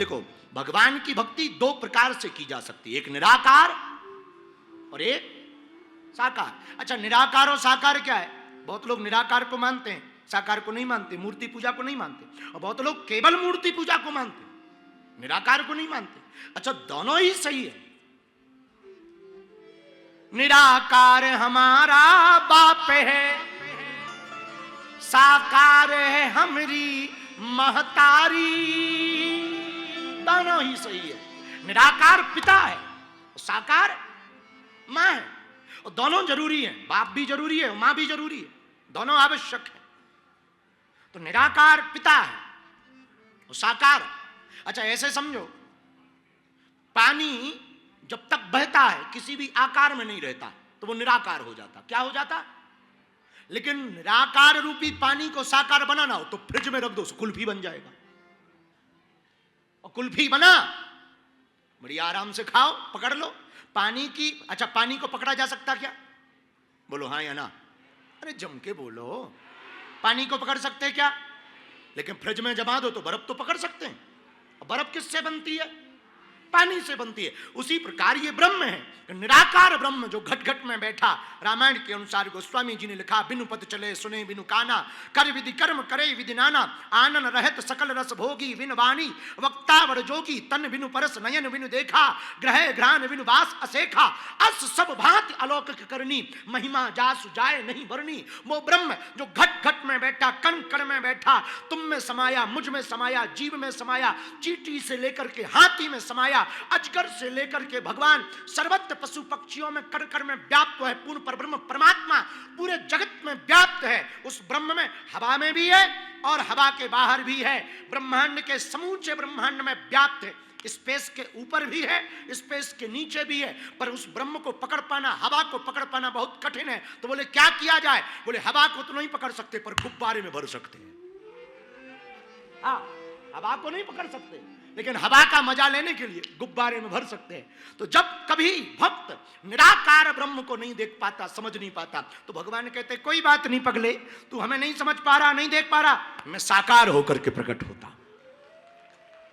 देखो, भगवान की भक्ति दो प्रकार से की जा सकती है, एक निराकार और एक साकार। अच्छा, निराकार और साकार क्या है? बहुत लोग निराकार को मानते हैं, साकार को नहीं मानते, मूर्ति पूजा को नहीं मानते, और बहुत लोग केवल मूर्ति पूजा को मानते, निराकार को नहीं मानते। अच्छा, दोनों ही सही है। निराकार हमारा बाप है, साकार है हमारी महतारी। दोनों ही सही है। निराकार पिता है, साकार मां है, और दोनों जरूरी है। बाप भी जरूरी है, मां भी जरूरी है, दोनों आवश्यक है। तो निराकार पिता है और साकार। अच्छा, ऐसे समझो, पानी जब तक बहता है किसी भी आकार में नहीं रहता तो वो निराकार हो जाता। क्या हो जाता? लेकिन निराकार रूपी पानी को साकार बनाना हो तो फ्रिज में रख दो, कुल्फी बन जाएगा। और कुल्फी बना, बड़ी आराम से खाओ, पकड़ लो पानी की। अच्छा, पानी को पकड़ा जा सकता क्या? बोलो हाँ या ना? अरे जम के बोलो। पानी को पकड़ सकते हैं क्या? लेकिन फ्रिज में जमा दो तो बर्फ तो पकड़ सकते हैं। और बर्फ किससे बनती है? पानी से बनती है। उसी प्रकार ये ब्रह्म है, निराकार ब्रह्म जो घट घट में बैठा। रामायण के अनुसार गोस्वामी जी ने लिखा, बिनु पद चले सुने बिनु काना, कर विधि कर्म करे विधि नाना, आनन रहत सकल रस भोगी बिन वाणी, वक्तावर जोगी तन बिनु परस नयन बिनु देखा, ग्रह घ्राण बिनु वास असेखा, अस सब भांति अलौकिक करनी, महिमा जासु जाए नहीं वर्णी। वो ब्रह्म जो घट घट में बैठा, कण कण में बैठा, तुम में समाया, मुझ में समाया, जीव में समाया, चींटी से लेकर के हाथी में समाया, अजगर से लेकर के भगवान सर्वत्र पशु पक्षियों में कण कण में व्याप्त है। पूर्ण परब्रह्म परमात्मा पूरे जगत में व्याप्त है। उस ब्रह्म में हवा में भी है और हवा के बाहर भी है। ब्रह्मांड के समूचे ब्रह्मांड में व्याप्त है। स्पेस के ऊपर भी है, स्पेस के नीचे भी है। पर उस ब्रह्म को पकड़ पाना, हवा को पकड़ पाना बहुत कठिन है। तो बोले क्या किया जाए? बोले हवा को तो नहीं पकड़ सकते पर गुब्बारे में भर सकते हैं। हाँ, हवा को नहीं पकड़ सकते लेकिन हवा का मजा लेने के लिए गुब्बारे में भर सकते हैं। तो जब कभी भक्त निराकार ब्रह्म को नहीं देख पाता, समझ नहीं पाता, तो भगवान कहते कोई बात नहीं पगले, तू हमें नहीं समझ पा रहा, नहीं देख पा रहा, मैं साकार होकर के प्रकट होता।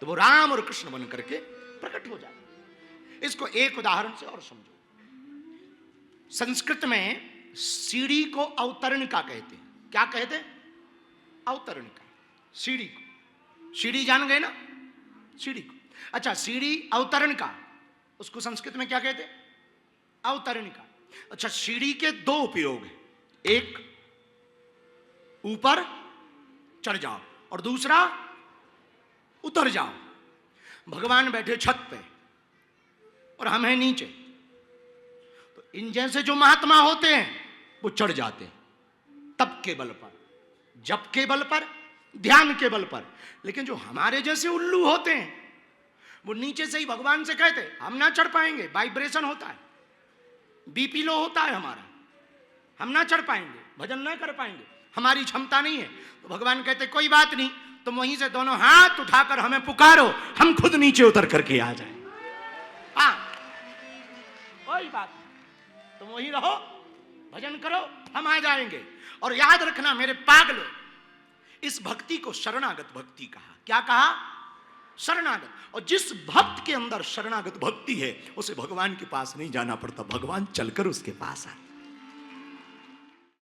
तो वो राम और कृष्ण बन करके प्रकट हो जाता। इसको एक उदाहरण से और समझो। संस्कृत में सीढ़ी को अवतरणिका कहते हैं। क्या कहते हैं? अवतरणिका। सीढ़ी को, सीढ़ी जान गए ना? सीढ़ी को। अच्छा, सीढ़ी अवतरणिका, उसको संस्कृत में क्या कहते हैं? अवतरणिका। अच्छा, सीढ़ी के दो उपयोग हैं, एक ऊपर चढ़ जाओ और दूसरा उतर जाओ। भगवान बैठे छत पे और हम हैं नीचे, तो इन जैसे जो महात्मा होते हैं वो चढ़ जाते हैं तप के बल पर, जप के बल पर, ध्यान के बल पर। लेकिन जो हमारे जैसे उल्लू होते हैं वो नीचे से ही भगवान से कहते हम ना चढ़ पाएंगे, वाइब्रेशन होता है, बीपी लो होता है हमारा, हम ना चढ़ पाएंगे, भजन ना कर पाएंगे, हमारी क्षमता नहीं है। तो भगवान कहते कोई बात नहीं, तुम वहीं से दोनों हाथ उठाकर हमें पुकारो, हम खुद नीचे उतर करके आ जाए। हाँ, कोई बात नहीं, तुम वहीं रहो, भजन करो, हम आ जाएंगे। और याद रखना मेरे पागलों, इस भक्ति को शरणागत भक्ति कहा। क्या कहा? शरणागत। और जिस भक्त के अंदर शरणागत भक्ति है उसे भगवान के पास नहीं जाना पड़ता, भगवान चलकर उसके पास आते।